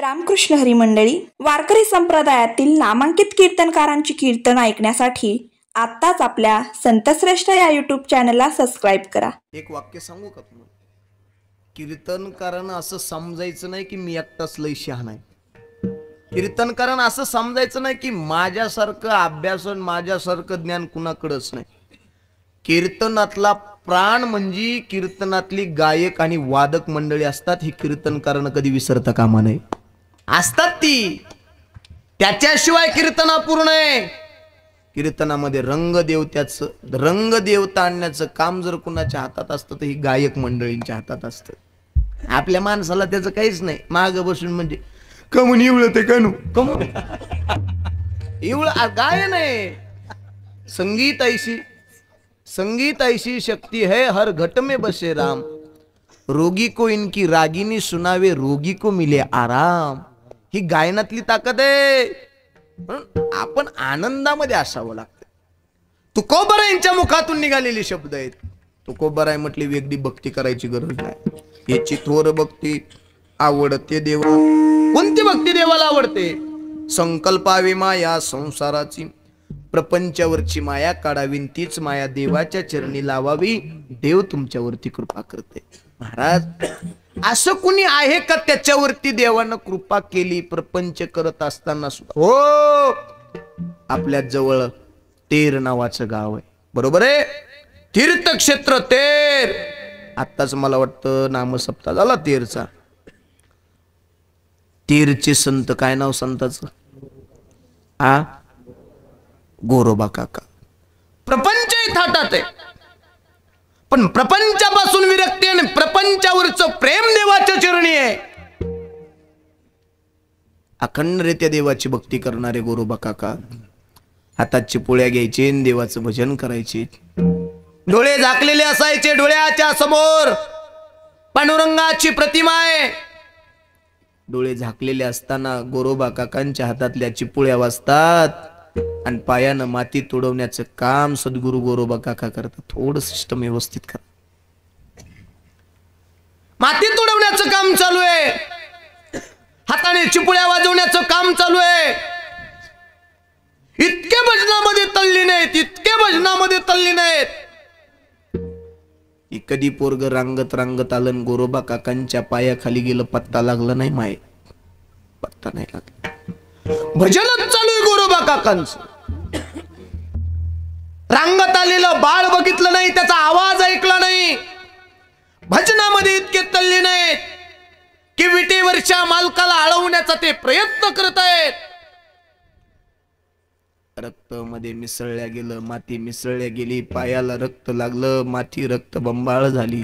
रामकृष्ण हरी मंडळी, वारकरी संप्रदायातील नामांकित कीर्तनकारांची कीर्तन ऐकण्यासाठी आत्ताच आपल्या संतश्रेष्ठ या यूट्यूब चॅनलला सबस्क्राईब करा. एक वाक्य सांगू का तुम्हाला? कीर्तनकारांना असं समजायचं नाही की मी एकटाच लय शहाणा आहे. कीर्तनकारांना असं समजायचं नाही की माझ्यासारखं अभ्यासन माझ्यासारखं ज्ञान कुणाकडेच नाही. कीर्तनातला प्राण म्हणजे कीर्तनातली गायक आणि वादक मंडळी असतात. ही कीर्तनकारांना कधी विसरता कामा नये. असतात ती, त्याच्याशिवाय कीर्तना पूर्ण आहे. कीर्तनामध्ये रंगदेवता आणण्याचं काम जर कुणाच्या हातात असतं तर ही गायक मंडळींच्या हातात असतं. आपल्या माणसाला त्याचं काहीच नाही. माग बसून म्हणजे कमून इवळत आहे कणू कमून इवळ गायन आहे. संगीत ऐसी शक्ति है हर घट में बसे राम. रोगी को इनकी रागिनी सुनावे रोगी को मिले आराम. ही गायनातली ताकद आहे. आपण आनंदामध्ये असावं लागतं. तुकोबरा यांच्या मुखातून निघालेले शब्द आहेत. तुकोबरा म्हटली वेगळी भक्ती करायची गरज नाही. याची थोर भक्ती आवडते देवा. कोणती भक्ती देवाला आवडते? संकल्पावे माया संसाराची, प्रपंचावरची माया काढावी, तीच माया देवाच्या चरणी लावावी. देव तुमच्यावरती कृपा करते. महाराज, असं कुणी आहे का त्याच्यावरती देवानं कृपा केली प्रपंच करत असताना सुद्धा? हो, आपल्या जवळ तेर नावाचं गाव आहे, बरोबर आहे? तीर्थक्षेत्र तेर. आत्ताच मला वाटतं नामसप्ताह झाला तेरचा. तेरचे संत, काय नाव संताचं? गोरोबा काका. प्रपंच थाटात आहे, पण प्रपंचापासून विरक्ती आणि प्रपंचावरचं प्रेम देवाच्या चरणी आहे. अखंडरित्या देवाची भक्ती करणारे गोरोबा काका हातात चिपोळ्या घ्यायचे, देवाचं भजन करायचे. डोळे झाकलेले असायचे. डोळ्याच्या समोर पांडुरंगाची प्रतिमा आहे. डोळे झाकलेले असताना गोरोबा काकांच्या हातातल्या चिपोळ्या वाजतात आणि पायानं माती तोडवण्याचं काम सद्गुरु गोरोबा काका करतात. थोडं सिस्टम व्यवस्थित करा. माती तोडवण्याचं काम चालू आहे, हाताने चिपुळ्या वाजवण्याचं काम चालू आहे. इतके भजनामध्ये तल्लीन आहेत, इतके भजनामध्ये तल्लीन आहेत. कधी पोरग रांगत रांगत आलं, गोरोबा काकांच्या पायाखाली गेलं, पत्ता लागला नाही. माय पत्ता नाही लागला. भजनच चालू आहे गोरोबा काकांचं. रांगत आलेलं बाळ बघितलं नाही, त्याचा आवाज ऐकला नाही. भजनामध्ये इतके तल्लीन आहेत की विटेवरच्या मालकाला अडवण्याचा ते प्रयत्न करत आहेत. रक्त मध्ये मिसळल्या गेलं, माती मिसळल्या गेली, पायाला रक्त लागलं, माती रक्त बंबाळ झाली.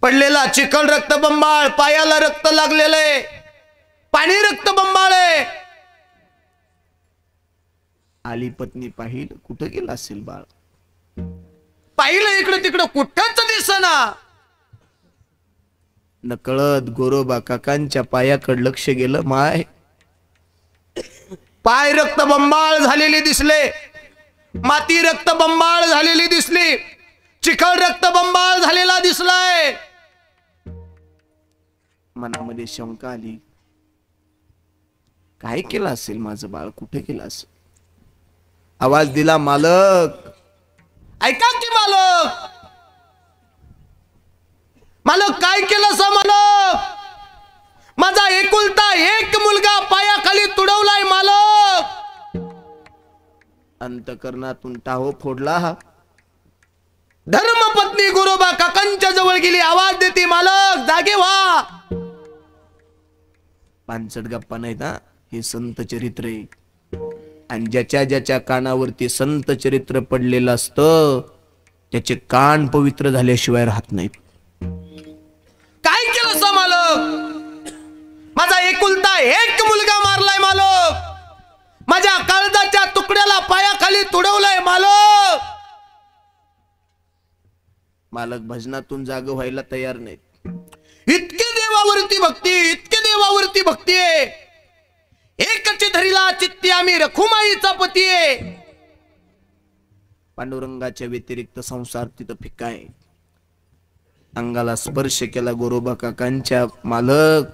पडलेला चिखल रक्त बंबाळ, पायाला रक्त लागलेलं आहे, पाणी रक्त बंबाळ आहे. आली पत्नी, पाहिलं कुठं गेलं असेल बाळ. पाहिलं इकडं तिकडं, कुठंच दिसना. नकळत गोरोबा काकांच्या पायाकडे लक्ष गेलं. माय पाय रक्त बंबाळ झालेले दिसले, माती रक्त बंबाळ झालेली दिसली, चिखल रक्त बंबाळ झालेला दिसलाय. मनामध्ये शंका आली, काय केलं असेल माझं बाळ, कुठे गेलं असेल? आवाज दिला, मालक ऐका की मालक. मालक काय केलं सा मालक? माझा एकुलता एक मुलगा पायाखाली तुडवलाय मालक. अंतकरणातून टाहो फोडला. धर्मपत्नी गोरोबा काकांच्या जवळ गेली, आवाज देते, मालक जागे व्हा. पानसट गप्पा नाहीत हा, हे संत चरित्र आहे. आणि ज्याच्या ज्याच्या कानावरती संत चरित्र पडलेलं असतं त्याचे कान पवित्र झाल्याशिवाय राहत नाहीत. काय केलं सा मालक? माझा एकुलता एक मुलगा मारलाय मालक. माझ्या काळजाच्या तुकड्याला पायाखाली तुडवलाय मालक. मालक भजनातून जाग व्हायला तयार नाहीत. इतके देवावरती भक्ती, इतके देवावरती भक्ती आहे. एकची धरीला चित्ती आम्ही रखुमाईचा पती आहे. पांडुरंगाच्या व्यतिरिक्त संसार तिथं फिका आहे. अंगाला स्पर्श केला गोरोबा काकांच्या. मालक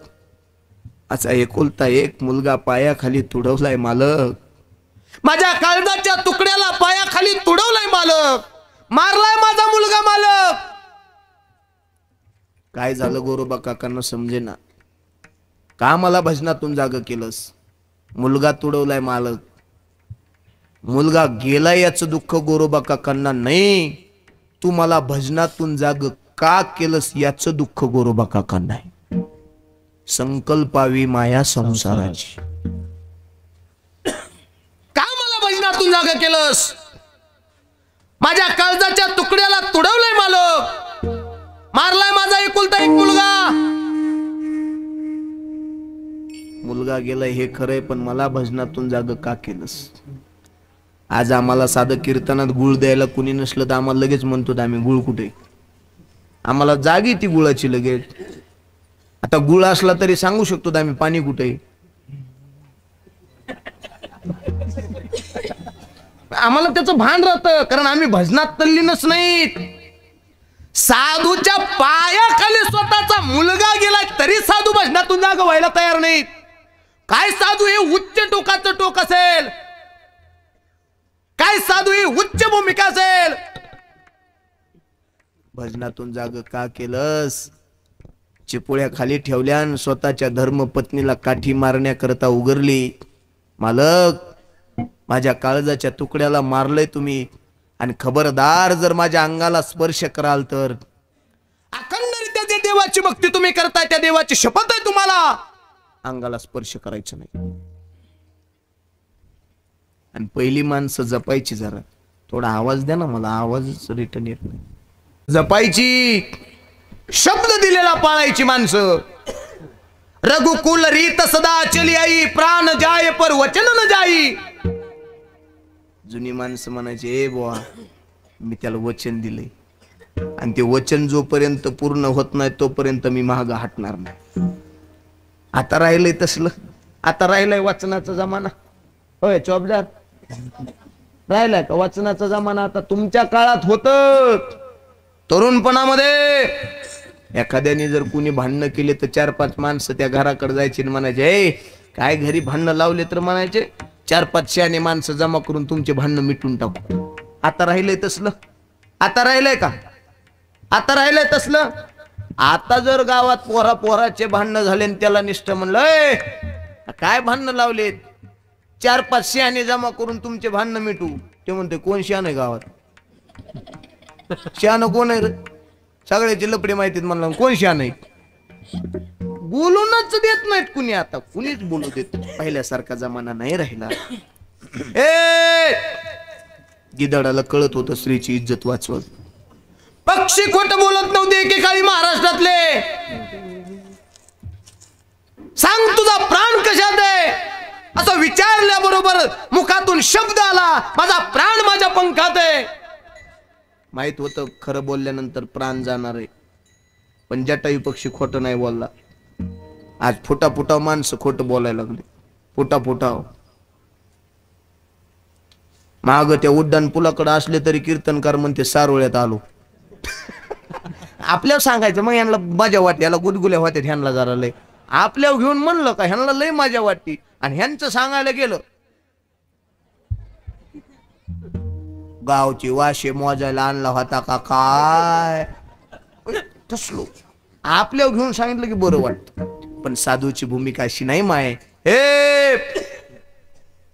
असा एकुलता एक मुलगा पायाखाली तुडवलाय मालक, माझ्या काळजाच्या तुकड्याला पायाखाली तुडवलाय मालक, मारलाय माझा मुलगा मालक. काय झालं गोरोबा काकांना समजेना. का मला भजनातून जाग केलंस? मुलगा तुडवलाय मालक, मुलगा गेला याचं दुःख गोरोबा काकांना नाही, तू मला भजनातून जाग का केलंस याचं दुःख गोरोबा काकांना आहे. संकल्पावी माया संसाराची. का मला भजनातून जाग केलंस? माझ्या काळजाच्या तुकड्याला तुडवलंय मालक, मारलाय माझा एकुलता एक मुलगा. मुलगा गेलाय हे खरंय, पण मला भजनातून जाग का केलंस? आज आम्हाला साधं कीर्तनात गुळ द्यायला कुणी नसलं तर आम्हाला लगेच म्हणतो आम्ही गुळ कुठे. आम्हाला जागी ती गुळाची लगेच. आता गुळ असला तरी सांगू शकतो आम्ही पाणी कुठे. आम्हाला त्याचं भान राहतं, कारण आम्ही भजनात तल्लीनच नाहीत. साधूच्या पायाखाली स्वतःचा मुलगा गेला तरी साधू भजनातून जाग व्हायला तयार नाहीत. काय साधू हे उच्च टोकाचं टोक असेल, काय साधू ही उच्च भूमिका असेल. भजनातून जाग का केलंस? चिपोळ्या खाली ठेवल्या आणि स्वतःच्या धर्मपत्नीला काठी मारण्याकरता उगरली. मालक, माझ्या काळजाच्या तुकड्याला मारलंय तुम्ही, आणि खबरदार जर माझ्या अंगाला स्पर्श कराल तर अखंडरित्या जे देवाची भक्ती तुम्ही करताय त्या देवाची शपथ आहे तुम्हाला अंगाला स्पर्श करायचं नाही. आणि पहिली माणसं जपायची. जरा थोडा आवाज द्या ना मला, आवाजच रिटर्न येत नाही. जपायची, शब्द दिलेला पाळायची माणसं. रघुकुल रीत सदा चली आई, प्राण जाय पर वचन न जाई. जुनी माणसं म्हणायची, ए बुवा मी त्याला वचन दिले, आणि ते वचन जोपर्यंत पूर्ण होत नाही तोपर्यंत मी महाग हटणार नाही. आता राहिलंय तसलं. आता राहिलाय वाचनाचा जमाना. होय चौबदार, राहिलाय का वाचनाचा जमाना? आता तुमच्या काळात होत. तरुणपणामध्ये एखाद्याने जर कुणी भांडणं केले तर 4-5 माणसं त्या घराकडे जायची आणि म्हणायचे, ए काय घरी भांडणं लावले तर म्हणायचे 4-5 शहाणे माणसं जमा करून तुमचे भांडणं मिटून टाकू. आता राहिलंय तसलं? आता राहिलंय का? आता राहिलंय तसलं? आता जर गावात पोराचे भांडणं झाले आणि त्याला निष्ठ म्हणलं, काय भांडणं लावलेत, 4-5 शहाणे जमा करून तुमचे भांडणं मिटू, ते म्हणते कोण शहाण आहे गावात? शहाण कोण आहे रे? सगळ्याची लपडी माहितीत म्हणलं, कोण शहाण आहे? बोलूनच देत नाहीत कुणी. आता कुणीच बोलू देत. पहिल्यासारखा जमाना नाही राहिला. ए गिधाडाला कळत होतं स्त्रीची इज्जत वाचवत. पक्षी खोट बोलत नव्हते एकेकाळी महाराष्ट्रातले. सांग तुझा प्राण कशात आहे असं विचारल्याबरोबर मुखातून शब्द आला, माझा प्राण माझ्या पंखात आहे. माहित होतं खरं बोलल्यानंतर प्राण जाणार आहे, पण जटायू पक्षी खोटं नाही बोलला. आज फुटाफुटाव माणसं खोटं बोलायला लागले. फुटाफुटाव माग त्या उड्डाण पुलाकडे असले तरी कीर्तनकार म्हणते सारोळ्यात आलो. आपल्याला सांगायचं मग ह्यांना मजा वाटते, याला गुदगुल्या होत्यात ह्यांना जरा लय. आपल्याला घेऊन म्हणलं का ह्यांना लय मजा वाटते, आणि ह्यांचं सांगायला गेलं गावची वाशे मोजायला आणला होता का काय तसलो. आपल्याला घेऊन सांगितलं की बरं वाटतं. पण साधूची भूमिका अशी नाही माय. हे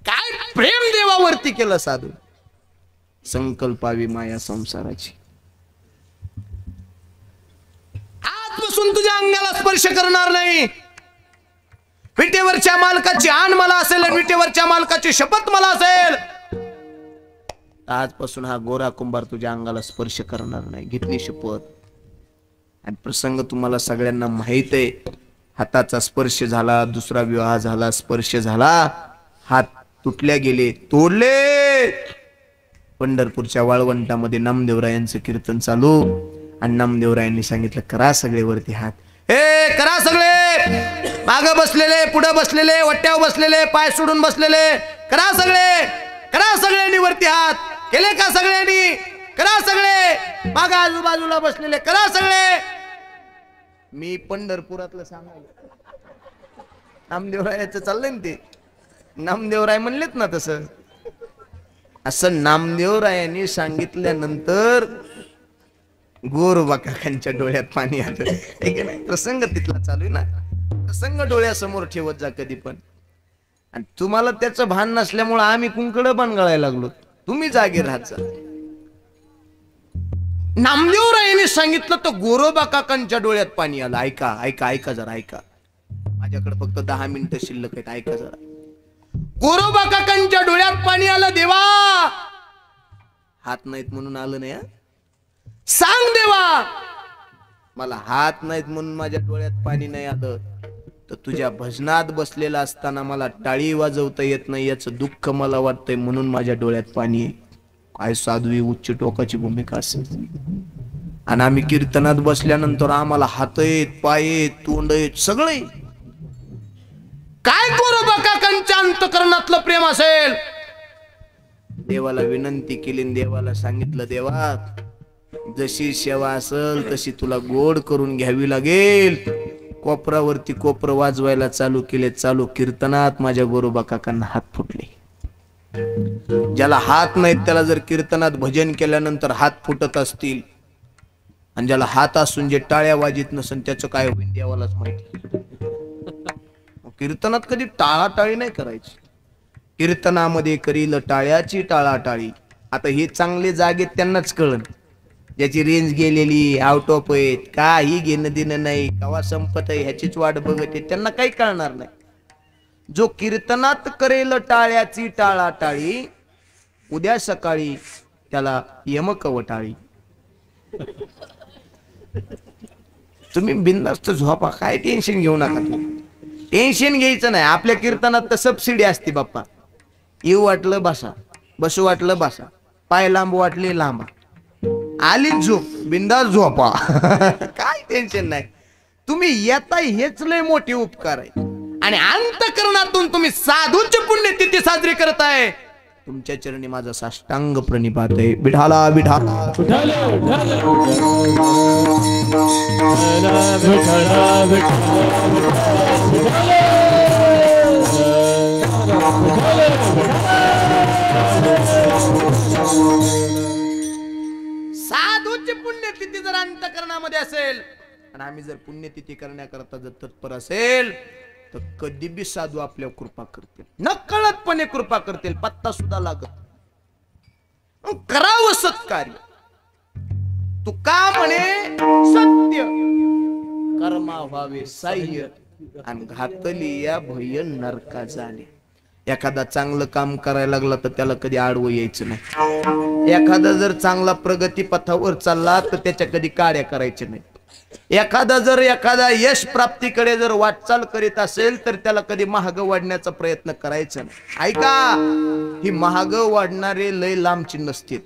काय प्रेम देवावरती केलं साधू. संकल्पावी माया संसाराची. आजपासून तुझ्या अंगाला स्पर्श करणार नाही. विटेवरच्या मालकाची आण मला असेल, विटेवरच्या मालकाची शपथ मला असेल. आजपासून हा गोरा कुंभार तुझ्या अंगाला स्पर्श करणार नाही. घेतली शपथ. आणि प्रसंग तुम्हाला सगळ्यांना माहित आहे. हाताचा स्पर्श झाला, दुसरा विवाह झाला, स्पर्श झाला, हात तुटल्या गेले, तोडले. पंढरपूरच्या वाळवंटामध्ये नामदेवरायांचं कीर्तन चालू, आणि नामदेवरायांनी सांगितलं करा सगळे वरती हात. हे करा सगळे, माग बसलेले, पुढे बसलेले, वट्यावर बसलेले, पाय सोडून बसलेले, करा सगळे, करा सगळ्यांनी वरती हात. केले का सगळ्यांनी? करा सगळे. माग आजूबाजूला बसलेले करा सगळे. मी पंढरपुरातलं सांगायला नामदेवरायाचं चाललंय ना ते, नामदेवराय म्हणलेत ना तसं. असं नामदेवरायांनी सांगितल्यानंतर गोरोबा काकांच्या डोळ्यात पाणी आलं. ठीक आहे ना, प्रसंग तिथला चालू आहे ना, प्रसंग डोळ्यासमोर ठेवत जा कधी पण. आणि तुम्हाला त्याचं भान नसल्यामुळे आम्ही कुंकड बनगळायला लागलो, तुम्ही जागे राहत जा. नामदेवरायांनी सांगितलं तर गोरोबा काकांच्या डोळ्यात पाणी आलं. ऐका ऐका ऐका जरा ऐका, माझ्याकडे फक्त 10 मिनिटं शिल्लक आहेत, ऐका जरा. गोरोबा काकांच्या डोळ्यात पाणी आलं. देवा, हात नाहीत म्हणून आलं नाही, सांग देवा, मला हात नाहीत म्हणून माझ्या डोळ्यात पाणी नाही आलं, तर तुझ्या भजनात बसलेला असताना मला टाळी वाजवता येत नाही याचं दुःख मला वाटतंय म्हणून माझ्या डोळ्यात पाणी आहे. काय साध्वी उच्च टोकाची भूमिका असेल. आणि आम्ही कीर्तनात बसल्यानंतर आम्हाला हात आहेत, पाय आहेत, तोंड आहेत, सगळे. काय गोरोबा काकांच्या अंतकरणातलं प्रेम असेल. देवाला विनंती केली, देवाला सांगितलं, देवा जशी सेवा असेल तशी तुला गोड करून घ्यावी लागेल. कोपरावरती कोपर वाजवायला चालू केले. चालू कीर्तनात माझ्या गोरोबा काकांना हात फुटले. ज्याला हात नाहीत त्याला जर कीर्तनात भजन केल्यानंतर हात फुटत असतील, आणि ज्याला हात असून जे टाळ्या वाजित नसेल त्याचं काय होईल देवालाच माहिती. कीर्तनात कधी टाळाटाळी नाही करायची. कीर्तनामध्ये करील टाळ्याची टाळाटाळी. आता हे चांगले जागेत त्यांनाच कळन, ज्याची रेंज गेलेली, आउट ऑफ आहेत, काही घेणं देणं नाही, केव्हा संपत आहे ह्याचीच वाट बघत आहे, त्यांना काही कळणार नाही. जो कीर्तनात करेल टाळ्याची टाळाटाळी, उद्या सकाळी त्याला यमकवटाळी. तुम्ही बिनधास्त झोपा, काय टेन्शन घेऊ नका. टेन्शन घ्यायचं नाही. आपल्या कीर्तनात तर सबसिडी असते बाप्पा. येऊ वाटलं बसा, बसू वाटलं बसा, पाय लांब वाटले लांबा, आली झोप, बिनधास्त झोपा. काय टेन्शन नाही. तुम्ही येता हेच लय मोठे उपकार आहे. आणि अंतकरणातून तुम्ही साधूची पुण्यतिथी साजरी करताय. तुमच्या चरणी माझा साष्टांग प्रणिपात आहे. विठाला विठाला साधूची पुण्यतिथी जर अंतकरणामध्ये असेल आणि आम्ही जर पुण्यतिथी करण्याकरता जर तत्पर असेल तर कधी बी साधू आपल्यावर कृपा करतील, नकळतपणे कृपा करतील. पत्ता सुद्धा लागत करावं सत्कार्य. तू का म्हणे सत्य कर्मा व्हावे साह्य, आणि घातली या भय नरका जाणे. एखादा चांगलं काम करायला लागला तर त्याला कधी आडवं यायचं नाही. एखादा जर चांगला प्रगती पथावर चालला तर त्याच्या कधी काड्या करायच्या नाही. एखादा यश प्राप्तीकडे जर वाटचाल करीत असेल तर त्याला कधी महाग वाढण्याचा प्रयत्न करायचा नाही. ऐका, ही महाग वाढणारे लय लांबची नसतील.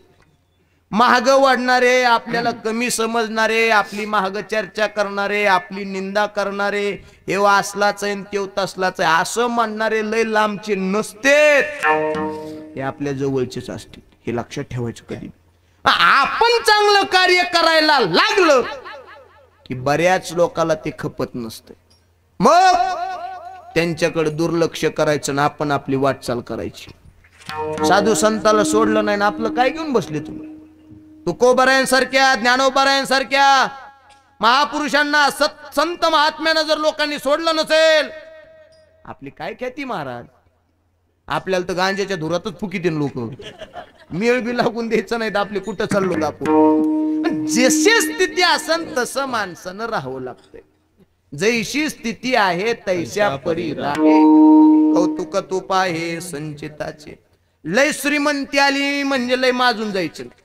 महाग वाढणारे, आपल्याला कमी समजणारे, आपली महाग चर्चा करणारे, आपली निंदा करणारे, हे असलाच आहे तेव तसलाच आहे असं म्हणणारे लय लांबचे नसते. हे आपल्या जवळचेच असतील. हे लक्षात ठेवायचं. कधी आपण चांगलं कार्य करायला लागलं की बऱ्याच लोकांना ते खपत नसते. मग त्यांच्याकडे दुर्लक्ष करायचं ना आपण आपली वाटचाल करायची. साधू संताला सोडलं नाही ना आपलं काय घेऊन बसले तुम्ही. तुकोबारायांसारख्या, ज्ञानोबारायांसारख्या महापुरुषांना, संत महात्म्यांना जर लोकांनी सोडलं नसेल, आपली काय ख्याती महाराज. आपल्याला तर गांजाच्या धुरातच फुकीतील लोक. मेळ बी लागून द्यायचं नाही तर आपले कुठं चाललो आपण. जशी स्थिती असन तसं माणसानं राहावं लागतंय. जैशी स्थिती आहे तैशा परी राहे. कौतुक तूप आहे संचिताचे. लय श्रीमंती आली म्हणजे लय माजून जायचं नाही,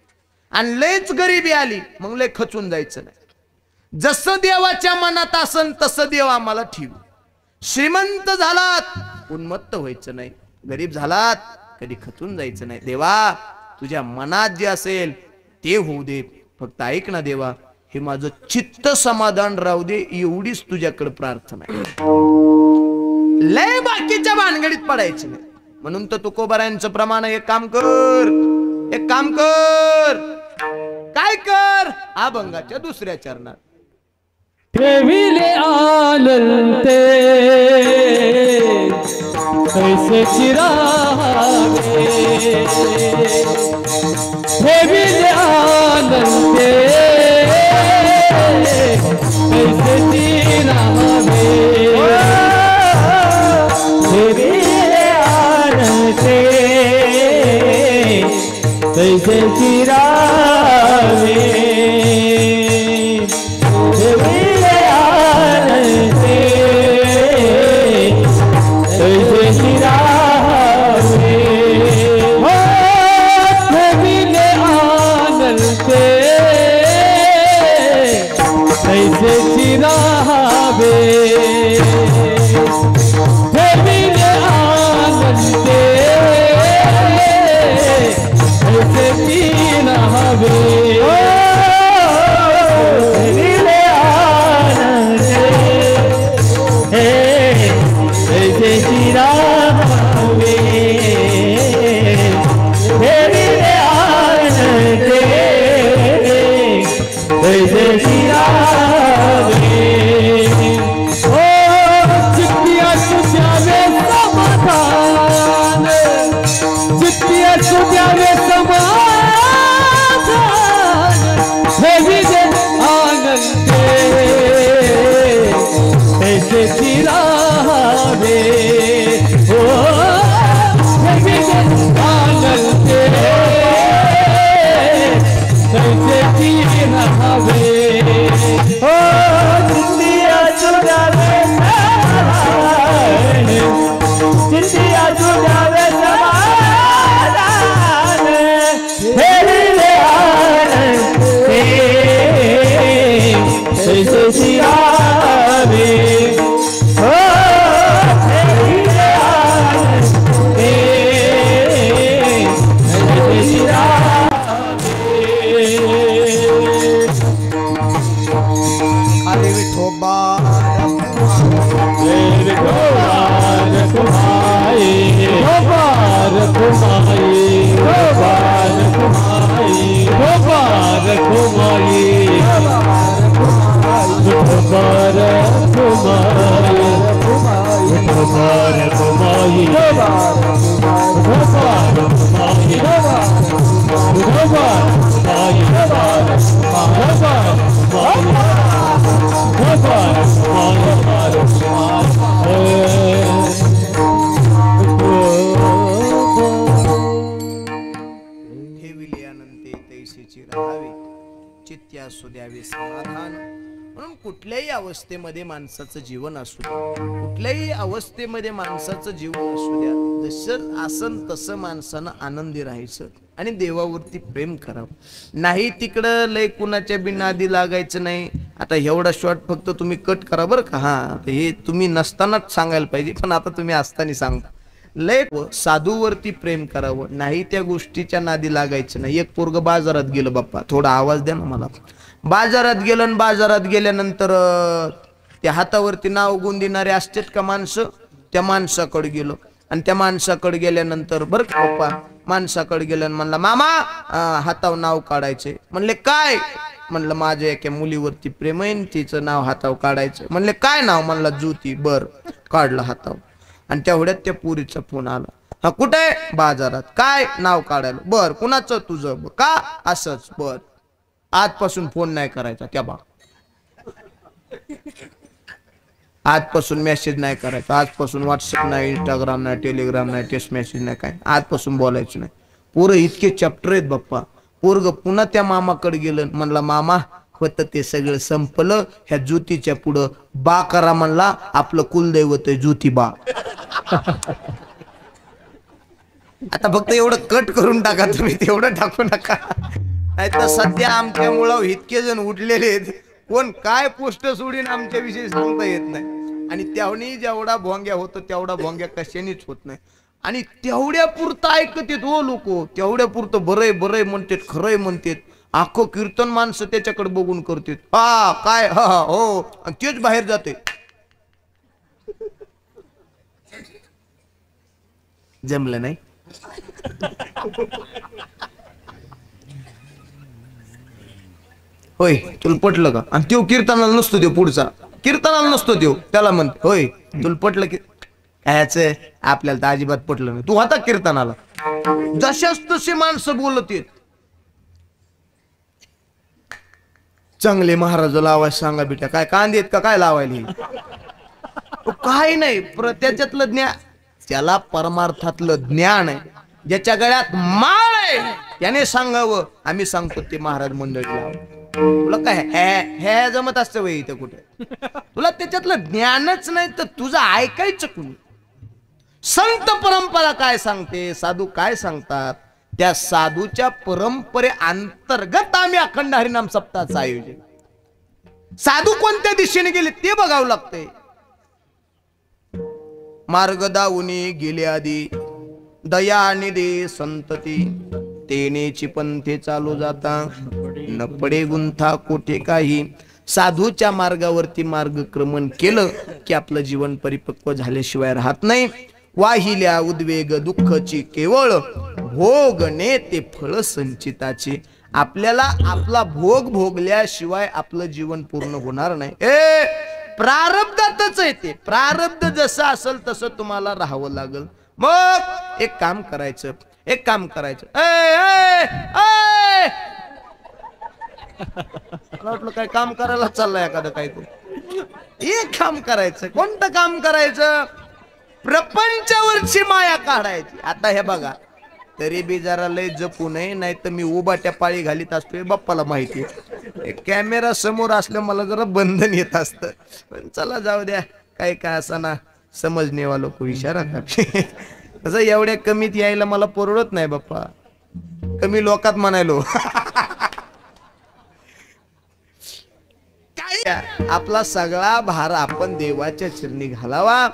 आणि लयच गरिबी आली मग लय खचून जायचं नाही. जसं देवाच्या मनात असन तसं देव आम्हाला ठेवू. श्रीमंत झालात उन्मत्त व्हायचं नाही, गरीब झालात कधी खचून जायचं नाही. देवा तुझ्या मनात जे असेल ते होऊ दे, फक्त ऐक ना देवा, हे माझं चित्त समाधान राहू दे, एवढीच तुझ्याकडे प्रार्थना आहे. लय बाकीच्या भानगडीत पडायचं नाही. म्हणून तर तुकोबारायांचं प्रमाण, एक काम कर, एक काम कर. काय कर? अभंगाच्या दुसऱ्या चरणात ठेविले आनंते कैसे चिरावे हे विले आनंद कैसे चिरावे हे विले आनंद कैसे चिरावे हे विले आनंद कैसे चिरावे हो हे विले आनंद कैसे चिरावे हे विले आनंद कैसे चिरावे विले आनंद कैसे चिरावे हे विले आनंद कैसे चिरावे ओ चित्तिया सुजावे समाधान चित्तिया सुजावे समाधान हे विले आनंद कैसे चिरावे ओ हे विले आनंद कैसे चिरावे ओ चित्तिया सुजावे समाधान चित्तिया सुजावे समाधान हे विले आनंद कैसे चिरावे ओ हे विले आनंद कैसे चिरावे अरे विठोबा गोबार कुमाई गोबार कुमाई गोबार कुमाई गोबार कुमाई गोबार कुमाई गोबार कुमाई गोबार कुमाई गोबार हे विले आनंदे तैसेची राहावे चित्त्या असू द्यावे समाधान म्हणून कुठल्याही अवस्थेमध्ये माणसाचं जीवन असू द्या कुठल्याही अवस्थेमध्ये माणसाचं जीवन असू द्या जसं आसन तसं माणसानं आनंदी राहायचं आणि देवावरती प्रेम करावं नाही तिकडं लय कुणाच्या बिनादी लागायचं नाही आता एवढा शॉर्ट फक्त तुम्ही कट करा बरं का हा हे तुम्ही नसतानाच सांगायला पाहिजे पण आता तुम्ही असताना सांगता लय साधूवरती प्रेम करावं नाही त्या गोष्टीच्या नादी लागायचं नाही एक पोरग बाजारात गेलं बाप्पा थोडा आवाज द्या ना मला बाजारात गेलं आणि बाजारात गेल्यानंतर त्या हातावरती नाव गुंदिणारे असतात का माणसं त्या माणसाकडे गेलो आणि त्या माणसाकडे गेल्यानंतर बरं का बाप्पा माणसाकडे गेलं म्हणला मामा हातावर नाव काढायचे म्हणले काय म्हणलं माझ्या एका मुलीवरती प्रेम आहे तिचं नाव हातावर काढायचं म्हणले काय नाव म्हणला ज्योती बर काढलं हातावर आणि तेवढ्यात त्या पुरीचा फोन आला हा कुठे बाजारात काय नाव काढायला बर कुणाचं तुझं का असंच बर आजपासून फोन नाही करायचा त्या बा आजपासून मेसेज नाही करायचा आजपासून व्हॉट्सअप नाही इंस्टाग्राम नाही टेलिग्राम नाही टेक्स्ट मेसेज नाही काय आजपासून बोलायचं नाही पोरं इतके चॅप्टर आहेत बाप्पा पोरग पुन्हा त्या मामाकडे गेलं म्हणला मामा होतं ते सगळं संपलं ह्या ज्योतीच्या पुढं बा करा म्हणला आपलं कुलदैवत आहे ज्योतिबा आता फक्त एवढं कट करून टाका तुम्ही तेवढं टाकू नका नाही तर सध्या आमच्या मुळावर इतके जण उठलेले आहेत कोण काय पोस्ट सोडीन आमच्या विषयी सांगता येत नाही आणि तेवढी जेवढा भोंग्या होतो तेवढा भोंग्या कशानेच होत नाही आणि तेवढ्या पुरतं ऐकतेत हो लोक तेवढ्या पुरतं बरंय बरंय म्हणतात खरंय म्हणतात आखो कीर्तन माणसं त्याच्याकडे बघून करतात हा काय हा हो आणि तेच बाहेर जाते जमलं नाही होय तुला पटलं का आणि तो कीर्तनाला नसतो तो पुढचा कीर्तनाला नसतो तो त्याला म्हणते होय तुला पटलं की ह्याच आपल्याला तर अजिबात पटलं नाही. तू आता कीर्तनाला जशाच तसे माणसं बोलत येत. चांगले महाराज लावायला सांगा बेटा. काय कांदेत का काय लावायला? काय नाही, त्याच्यातलं ज्ञान, त्याला परमार्थातलं ज्ञान आहे. ज्याच्या गळ्यात माळ आहे त्याने सांगावं. आम्ही सांगतो ते महाराज मंडळीला. तुला काय हे जमत असतं वय इथं कुठे? तुला त्याच्यातलं ज्ञानच नाही तर तुझं ऐकायचं कुणी? संत परंपरा काय सांगते, साधू काय सांगतात, त्या साधूच्या परंपरे अंतर्गत आम्ही अखंड हरिनाम सप्ताहाचं आयोजन. साधू कोणत्या दिशेने गेले ते बघावं लागतंय. मार्ग दावुनी गेले आधी दया निधे संतती, तेनेची पंथे चालू जाता न पडे गुंथा कोठे काही. साधूच्या मार्गावरती मार्गक्रमण केलं की आपलं जीवन परिपक्व झाल्याशिवाय राहत नाही. वाहिल्या उद्वेग दुःखची केवळ भोग नेते फळ संचिताची. आपल्याला आपला भोग भोगल्याशिवाय आपलं जीवन पूर्ण होणार नाही. प्रारब्धातच आहे ते. प्रारब्ध जसं असेल तसं तुम्हाला राहावं लागल. मग एक काम करायचं. मला वाटलं काय काम करायला चाललंय एखादं काहीतरी. एक काम करायचं. कोणतं काम करायचं? प्रपंचावरची माया काढायची. आता हे बघा, तरी बी जरा लय जपू नये, नाही तर मी उभाट्या पाळी घालीत असतोय. बाप्पाला माहिती आहे कॅमेरा समोर असल्या मला जरा बंधन येत असतं. पण चला जाऊ द्या, काय काय असा ना, समजणे वालो को इशारा करते. तसं एवढ्या कमीत यायला मला परवडत नाही बाप्पा. कमी लोकात म्हणायलो. आपला सगळा भार आपण देवाच्या चरणी घालावा.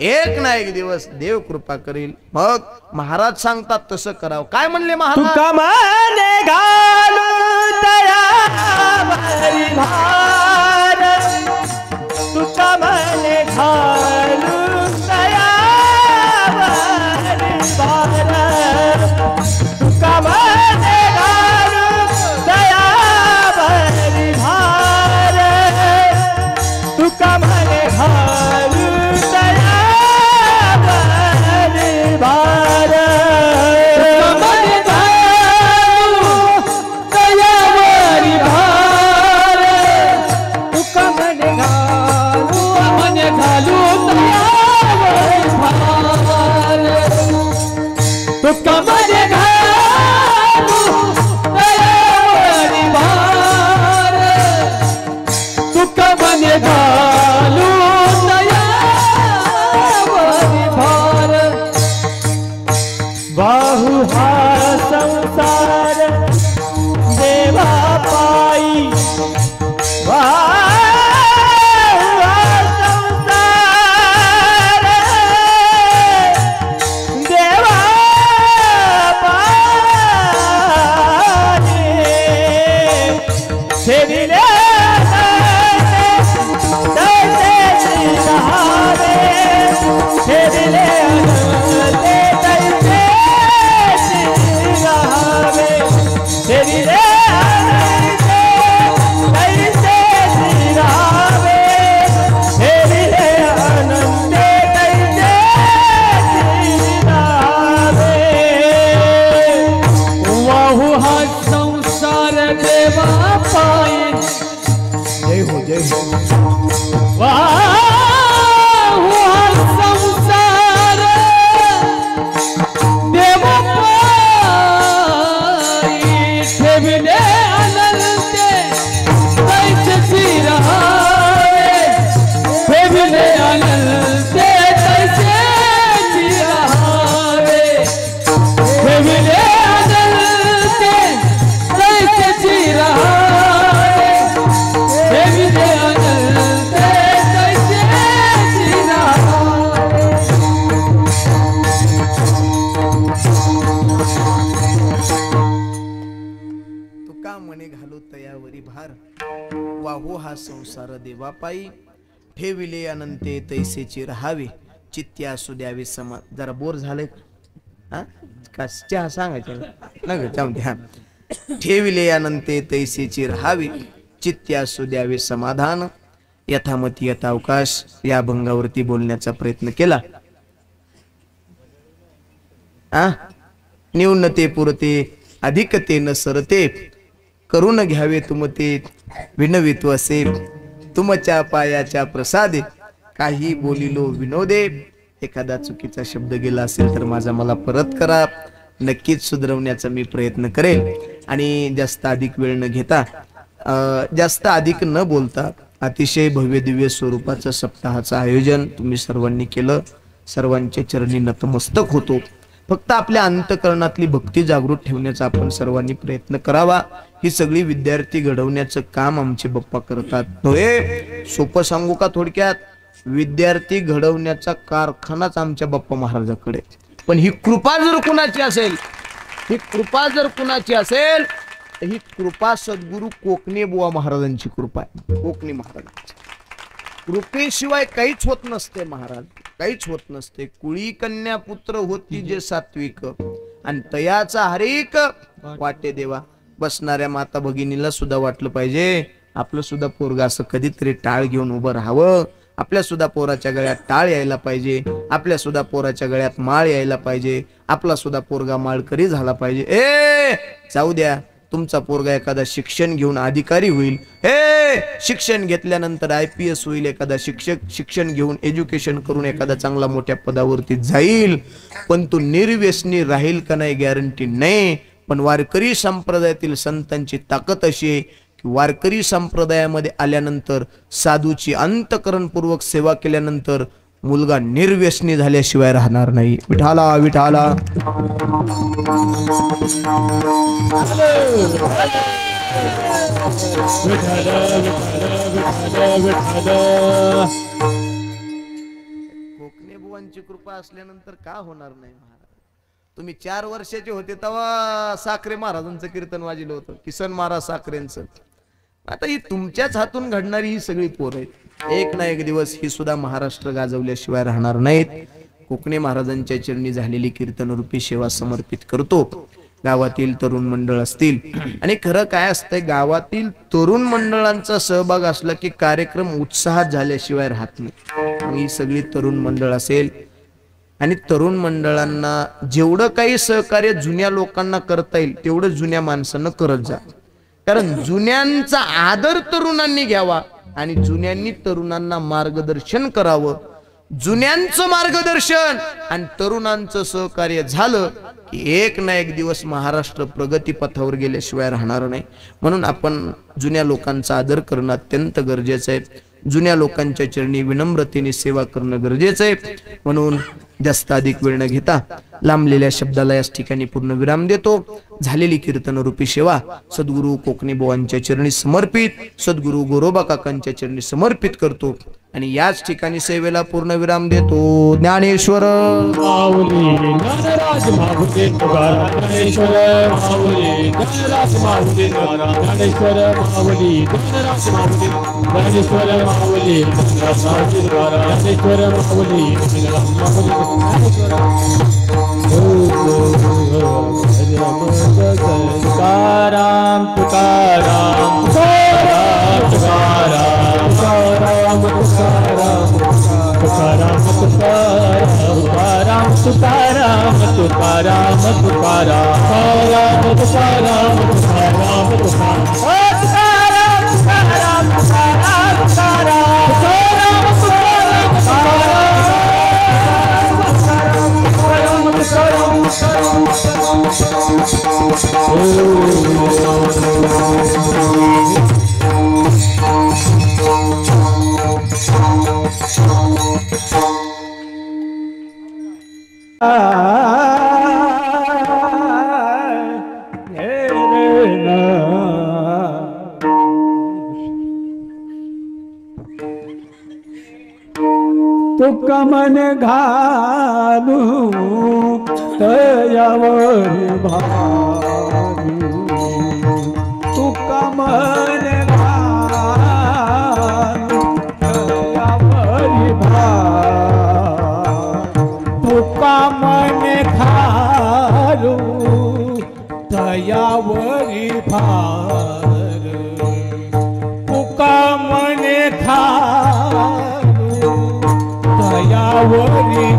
एक ना एक दिवस देव कृपा करील. मग महाराज सांगतात तसं करावं. काय म्हणले महाराज? तुका मने घालू दयावरी भार, तुका मने घालू दयावरी भार, तुका मने घालू दयावरी भार, तुका मने घालू दयावरी भार, तुका मने घालू दयावरी भार, तुका मने घालू दयावरी भार, तुका मने घालू दयावरी भार. बाहु हा संसार देवा पाई, बाहु हा संसार देवा पाई, छेडिले तैसे रहावे, छेडिले तैसे रहावे, छेडिले तैसे रहावे, छेडिले आनंदे तैसे रहावे. वाहु हा संसार देवा पाई, जय हो जय हो. वाहु हा संसार देवा पाई, ठेविले अनंते तैसे रहावे, ठेविले अनंते तैसे रहावे, ठेविले अनंते तैसे रहावे, ठेविले अनंते तैसे रहावे. तुका मने घालू तयावरी भार, वाहू हा संसार देवा पायी, ठेविले अनंते तैसेची राहावे, चित्ती असू द्यावे समा. जरा बोर झाले का? चहा सांगायचं ना ग? जाऊ द्या. ठेविले अनंते तैसेची राहावे, चित्ती असू द्यावे समाधान. यथामती यथावकाश या भंगावरती बोलण्याचा प्रयत्न केला. न्यूनते पुरते अधिकते न सरते करून घ्यावे तुमते विनवितो असे तुमच्या पायाच्या प्रसादे काही बोलिलो विनोदे। एखादा चुकीचा शब्द गेला असेल तर माझा मला परत करा, नक्कीच सुधारवण्याचा मी प्रयत्न करेल। आणि जास्त अधिक वेळ न घेता जास्त अधिक न बोलता अतिशय भव्य दिव्य स्वरूपाचं सप्ताहाचं आयोजन तुम्ही सर्वांनी केलं। सर्वांचे चरणी नतमस्तक होतो। फक्त आपल्या अंतःकरणातली भक्ती जागृत ठेवण्याचा आपण सर्वांनी प्रयत्न करावा। ही सगळी विद्यार्थी घडवण्याचं काम आमचे बाप्पा करतात। होय, सोपं सांगू का थोडक्यात, विद्यार्थी घडवण्याचा कारखानाच आमच्या बाप्पा महाराजाकडे। पण ही कृपा जर कुणाची असेल, ही कृपा जर कुणाची असेल तर ही कृपा सद्गुरु कोकणे बुवा महाराजांची कृपा आहे। कोकणे महाराजांची कृपेशिवाय काहीच होत नसते महाराज, काहीच होत नसते। कुळी कन्या पुत्र होती जे सात्विक आणि तयाचा हरिक वाटे देवा। बसणाऱ्या माता भगिनीला सुद्धा वाटलं पाहिजे आपलं सुद्धा पोरगा असं कधीतरी टाळ घेऊन उभं राहावं, आपल्या सुद्धा पोराच्या गळ्यात टाळ यायला पाहिजे, आपल्या सुद्धा पोराच्या गळ्यात माळ यायला पाहिजे, आपला सुद्धा पोरगा माळकरी झाला पाहिजे। जाऊ द्या, तुमचा पोरगा एखादा शिक्षण घेऊन अधिकारी होईल, शिक्षण घेतल्यानंतर IPS होईल, एखादा शिक्षण घेऊन एज्युकेशन करून एखादा चांगला मोठ्या पदावरती जाईल, पण तो निर्व्यसनी राहील का नाही गॅरंटी नाही। पण वारकरी संप्रदायातील संतांची ताकद अशी आहे की वारकरी संप्रदायामध्ये आल्यानंतर साधूची अंतःकरणपूर्वक सेवा केल्यानंतर मुलगा निर्व्यसनी झाल्याशिवाय राहणार नाही। विठाला विठाला कोकणे बुवांची कृपा असल्यानंतर का होणार नाही महाराज। तुम्ही 4 वर्षाचे होते तेव्हा साखरे महाराजांचं कीर्तन वाजलं होतं, किसन महाराज साखरेंचं। आता ही तुमच्याच हातून घडणारी ही सगळी पोर आहेत। एक ना एक दिवस ही सुद्धा महाराष्ट्र गाजवल्याशिवाय राहणार नाहीत। कोकणे महाराजांच्या चरणी झालेली कीर्तन रूपी सेवा समर्पित करतो। गावातील तरुण मंडळ असतील, आणि खरं काय असतंय, गावातील तरुण मंडळांचा सहभाग असला की कार्यक्रम उत्साहात झाल्याशिवाय राहत नाही। ही सगळी तरुण मंडळ असेल आणि तरुण मंडळांना जेवढं काही सहकार्य जुन्या लोकांना करता येईल तेवढं जुन्या माणसांना करत जा। कारण जुन्यांचा आदर तरुणांनी घ्यावा आणि जुन्यांनी तरुणांना मार्गदर्शन करावं। जुन्यांचं मार्गदर्शन आणि तरुणांचं सहकार्य झालं की एक ना एक दिवस महाराष्ट्र प्रगती पथावर गेल्याशिवाय राहणार नाही। म्हणून आपण जुन्या लोकांचा आदर करणं अत्यंत गरजेचं आहे। जुन्या लोकांच्या चरणी विनम्रतेने सेवा करणं गरजेचं आहे। म्हणून जास्त अधिक वेळ न घेता लांबलेल्या शब्दाला याच ठिकाणी पूर्ण विराम देतो। झालेली कीर्तन रूपी सेवा सद्गुरु कोकणे बुवांच्या चरणी समर्पित, सद्गुरु गोरोबा काकांच्या चरणी समर्पित करतो आणि याच ठिकाणी सेवेला पूर्ण विराम देतो। ज्ञानेश्वर माऊली ज्ञानराज माऊली ज्ञानेश्वर माऊली ज्ञानराज माऊली ज्ञानेश्वर माऊली ज्ञानराज माऊली ज्ञानेश्वर माऊली ज्ञानेश्वर माऊली तुकाराम तुकाराम तुकाराम तुकाराम तुकाराम तुकाराम तुकाराम तुकाराम तुकाराम तुकाराम तुकाराम तुकाराम तुकाराम तुका मन घालू तयावर भारू तुका मन घालू तयावर भारू तुका मन घालू तयावर भारू तुका मन घालू दयावरी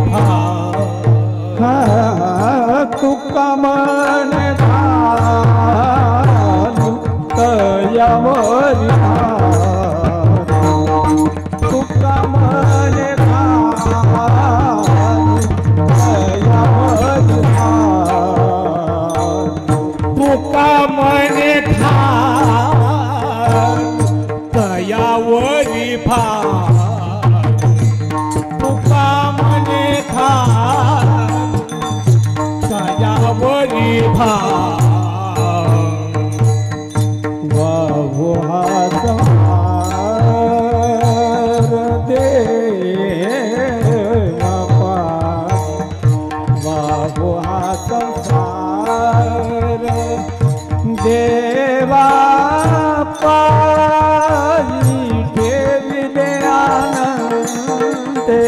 संसार देवा पायी ठेविले आनंदे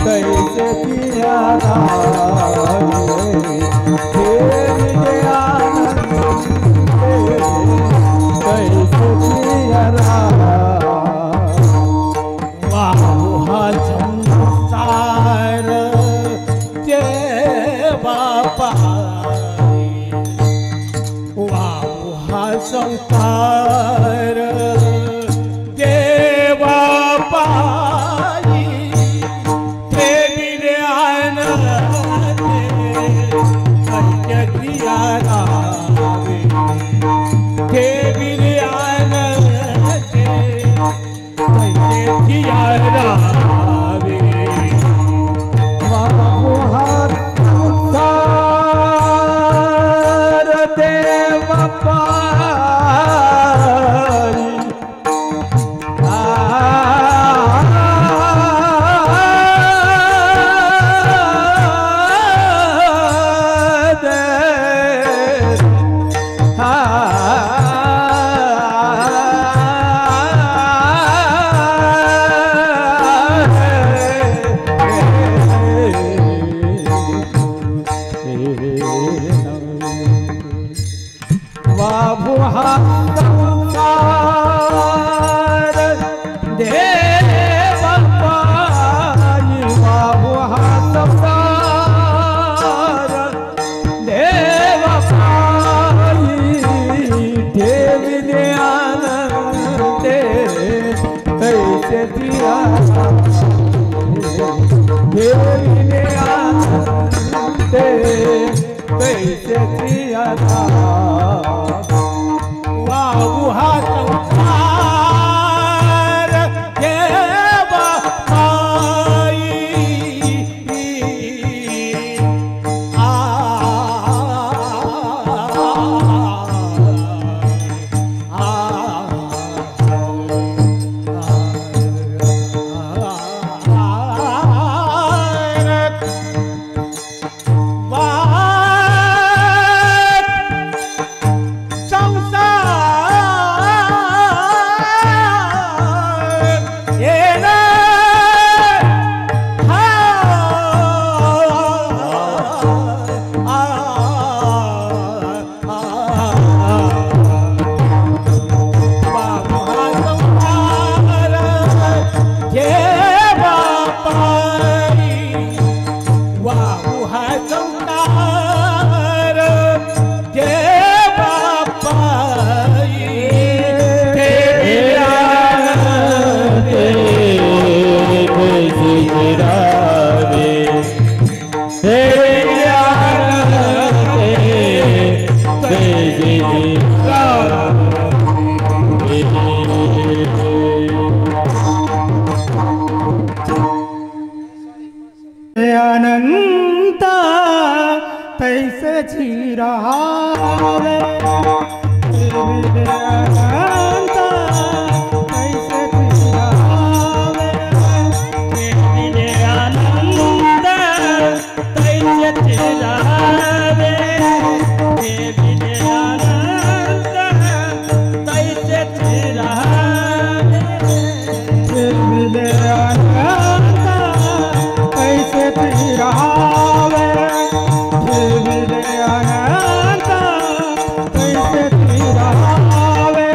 कैसे पिया ठेविले आनंदे कैसे पिया वाह संसार देवा पायी वाह संसार देवा पायी ठेविले आनंदे कैसे पिया ठेविले आनंदे कैसे पिया अनंता तैसे चिरावे अनंता तैसे चिरावे अनंत तैसे चिरावे अनंत तैसे चिरावे कैसे तिरावे अनंत कैसे तिरावे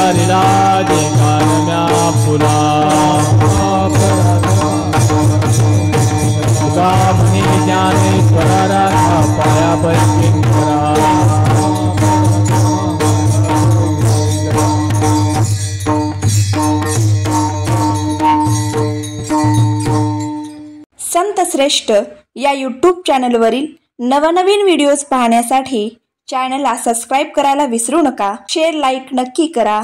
उभारिला जे कानम्या फुला तुका म्हणे ज्ञानेश्वरा पाया बैठेश्वरा संत श्रेष्ठ या यूट्यूब चॅनलवरील नवनवीन व्हिडिओज पाहण्यासाठी चॅनलला सबस्क्राईब करायला विसरू नका. शेअर लाईक नक्की करा.